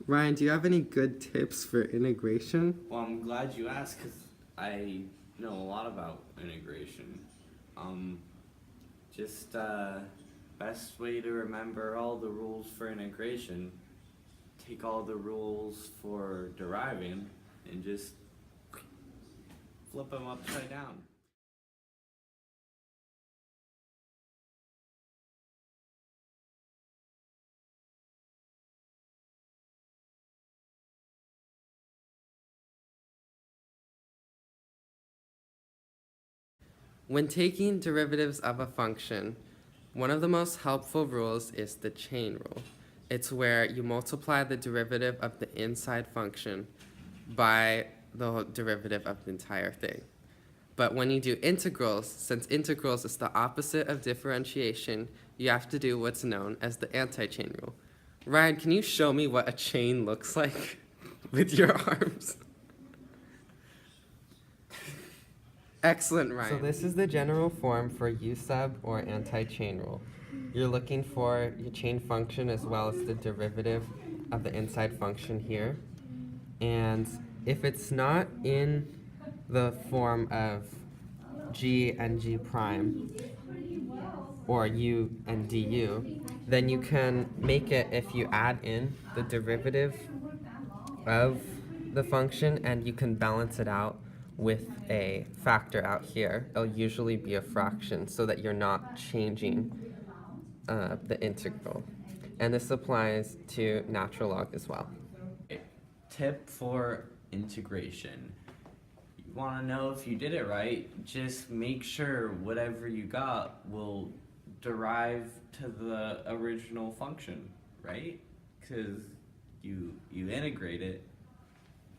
Ryan, do you have any good tips for integration? Well, I'm glad you asked because I know a lot about integration. Um, just best way to remember all the rules for integration. Take all the rules for deriving and just flip them upside down. When taking derivatives of a function, one of the most helpful rules is the chain rule. It's where you multiply the derivative of the inside function by the derivative of the entire thing. But when you do integrals, since integrals is the opposite of differentiation, you have to do what's known as the anti-chain rule. Ryan, can you show me what a chain looks like with your arms? Excellent, Ryan. So this is the general form for U sub or anti-chain rule. You're looking for your chain function as well as the derivative of the inside function here. And if it's not in the form of g and g prime, or u and du, then you can make it if you add in the derivative of the function and you can balance it out with a factor out here. It'll usually be a fraction so that you're not changing the integral. And this applies to natural log as well. Tip for integration. You want to know if you did it right, just make sure whatever you got will derive to the original function, right? Because you integrate it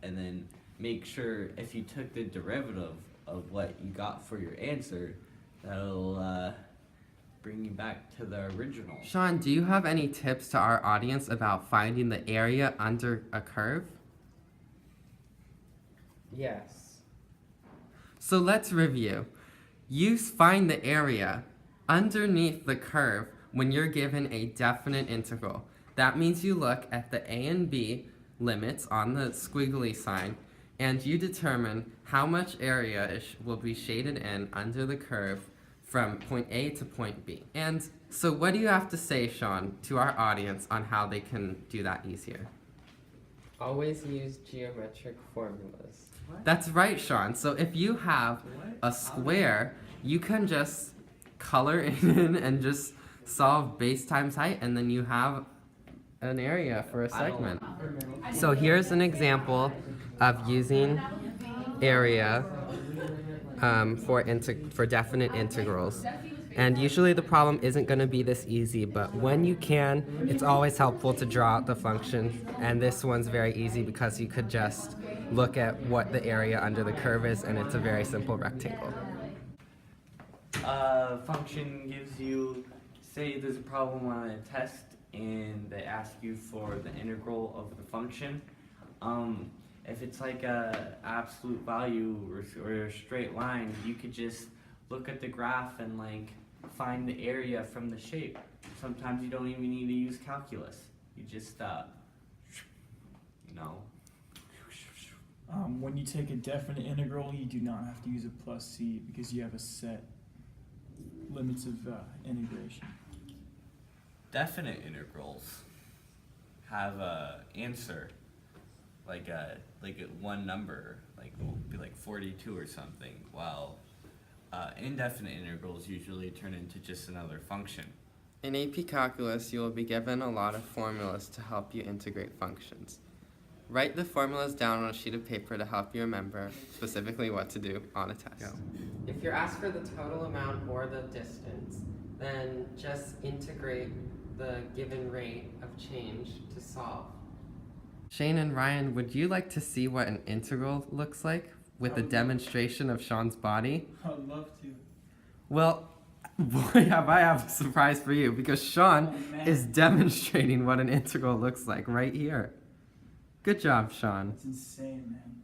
and then make sure if you took the derivative of what you got for your answer, that'll bring you back to the original. Sean, do you have any tips to our audience about finding the area under a curve? Yes. So let's review. You find the area underneath the curve when you're given a definite integral. That means you look at the a and b limits on the squiggly sign and you determine how much area will be shaded in under the curve from point A to point B. And so what do you have to say, Sean, to our audience on how they can do that easier? Always use geometric formulas. What? That's right, Sean. So if you have a square, you can just color in and just solve base times height, and then you have an area for a segment. So here's an example of using area for definite integrals. And usually the problem isn't going to be this easy, but when you can, it's always helpful to draw out the function. And this one's very easy because you could just look at what the area under the curve is, and it's a very simple rectangle. Function gives you, say there's a problem on a test and they ask you for the integral of the function. If it's like a absolute value or a straight line, you could just look at the graph and like find the area from the shape. Sometimes you don't even need to use calculus. You just, When you take a definite integral, you do not have to use a plus c because you have a set limits of integration. Definite integrals have a answer like one number, like it will be like 42 or something, while indefinite integrals usually turn into just another function. In AP Calculus, you will be given a lot of formulas to help you integrate functions. Write the formulas down on a sheet of paper to help you remember specifically what to do on a test. If you're asked for the total amount or the distance, then just integrate the given rate of change to solve. Shane and Ryan, would you like to see what an integral looks like with a demonstration of Sean's body? I'd love to. Well, boy, have I have a surprise for you, because Sean is demonstrating what an integral looks like right here. Good job, Sean. That's insane, man.